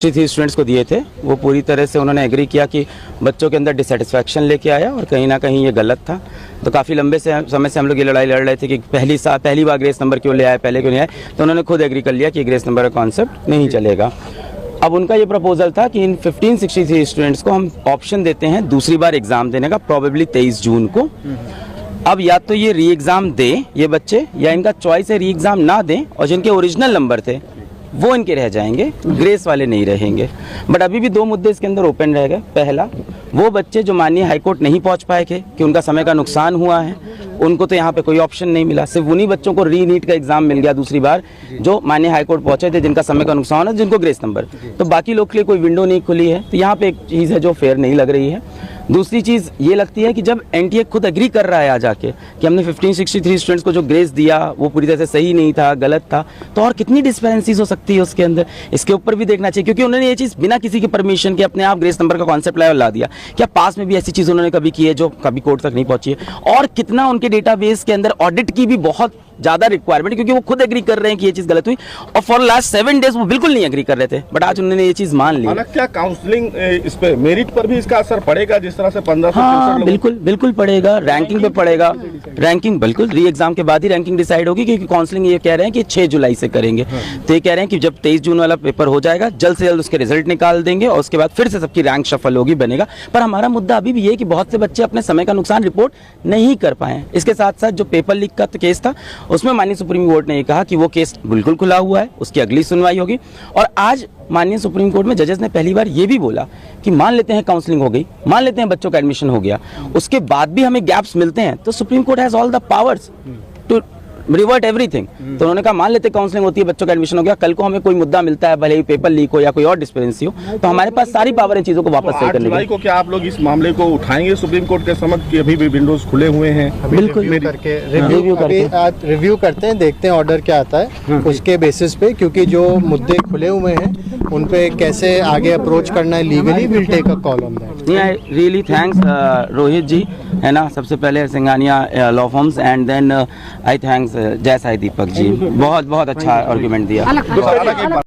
थी स्टूडेंट्स को दिए थे वो पूरी तरह से उन्होंने एग्री किया कि बच्चों के अंदर डिससेटिस्फैक्शन लेके आया और कहीं ना कहीं ये गलत था। तो काफ़ी लंबे समय से हम लोग ये लड़ाई लड़ रहे थे कि पहली बार ग्रेस नंबर क्यों ले आए, पहले क्यों नहीं आए। तो उन्होंने खुद एग्री कर लिया कि ग्रेस नंबर का कॉन्सेप्ट नहीं चलेगा। अब उनका ये प्रपोजल था कि इन 1563 स्टूडेंट्स को हम ऑप्शन देते हैं दूसरी बार एग्ज़ाम देने का, प्रॉबेबली 23 जून को। अब या तो ये री एग्ज़ाम दें ये बच्चे, या इनका चॉइस है री एग्ज़ाम ना दें और जिनके ओरिजिनल नंबर थे वो इनके रह जाएंगे, ग्रेस वाले नहीं रहेंगे। बट अभी भी दो मुद्दे इसके अंदर ओपन रह गए। पहला, वो बच्चे जो माननीय हाईकोर्ट नहीं पहुंच पाए थे कि उनका समय का नुकसान हुआ है, उनको तो यहाँ पे कोई ऑप्शन नहीं मिला। सिर्फ उन्हीं बच्चों को री नीट का एग्जाम मिल गया दूसरी बार जो माननीय हाईकोर्ट पहुंचे थे, जिनका समय का नुकसान है, जिनको ग्रेस नंबर। तो बाकी लोग के लिए कोई विंडो नहीं खुली है। तो यहाँ पे एक चीज़ है जो फेयर नहीं लग रही है। दूसरी चीज़ ये लगती है कि जब एनटीए खुद एग्री कर रहा है आ जाके कि हमने 1563 स्टूडेंट्स को जो ग्रेस दिया वो पूरी तरह से सही नहीं था, गलत था, तो और कितनी डिस्पेरेंसीज हो सकती है उसके अंदर, इसके ऊपर भी देखना चाहिए। क्योंकि उन्होंने ये चीज़ बिना किसी की परमिशन के अपने आप ग्रेस नंबर का कॉन्सेप्ट लाया और ला दिया। क्या पास में भी ऐसी चीज़ उन्होंने कभी की है जो कभी कोर्ट तक नहीं पहुंची है? और कितना उनके डेटाबेस के अंदर ऑडिट की भी बहुत ज़्यादा रिक्वायरमेंट, क्योंकि वो खुद एग्री कर रहे हैं कि ये चीज़ गलत हुई और फॉर लास्ट 7 डेज वो बिल्कुल नहीं एग्री कर रहे थे, बट आज उन्होंने ये चीज़ मान ली। क्या काउंसलिंग इस पे मेरिट पर भी इसका असर पड़ेगा? जिस तरह से 15 हाँ, बिल्कुल पड़ेगा। रैंकिंग पे पड़ेगा। रैंकिंग बिल्कुल री एग्जाम के बाद ही रैंकिंग डिसाइड होगी, क्योंकि काउंसलिंग ये कह रहे हैं कि 6 जुलाई से करेंगे। तो ये कह रहे हैं कि जब 23 जून वाला पेपर हो जाएगा जल्द से जल्द उसके रिजल्ट निकाल देंगे और उसके बाद फिर से सबकी रैंक शफल होगी, बनेगा। पर हमारा मुद्दा अभी भी ये कि बहुत से बच्चे अपने समय का नुकसान रिपोर्ट नहीं कर पाए। इसके साथ साथ जो पेपर लीक का केस था उसमें माननीय सुप्रीम कोर्ट ने ये कहा कि वो केस बिल्कुल खुला हुआ है, उसकी अगली सुनवाई होगी। और आज माननीय सुप्रीम कोर्ट में जजेस ने पहली बार ये भी बोला कि मान लेते हैं काउंसलिंग हो गई, मान लेते हैं बच्चों का एडमिशन हो गया, उसके बाद भी हमें गैप्स मिलते हैं, तो Supreme Court has all the powers to revert everything. तो उन्होंने कहा मान लेते काउंसलिंग होती है, बच्चों का एडमिशन हो गया, कल को हमें कोई मुद्दा मिलता है, भले ही पेपर लीक हो या कोई और डिस्पेरेंसी हो, तो हमारे पास सारी पावर इन चीजों को वापस सही करने की। को क्या आप लोग इस मामले को उठाएंगे सुप्रीम कोर्ट के समक्ष कि अभी भी विंडोज खुले हुए हैं? बिल्कुल रिव्यू करते हैं, देखते हैं ऑर्डर क्या आता है उसके बेसिस पे, क्योंकि जो मुद्दे खुले हुए हैं उन पे कैसे आगे अप्रोच करना है legally, will take a call on that. I really thanks Rohit ji, है ना, सबसे पहले Singhania law firms and then I thanks Jai Sai Deepak ji, बहुत अच्छा आर्गुमेंट दिया।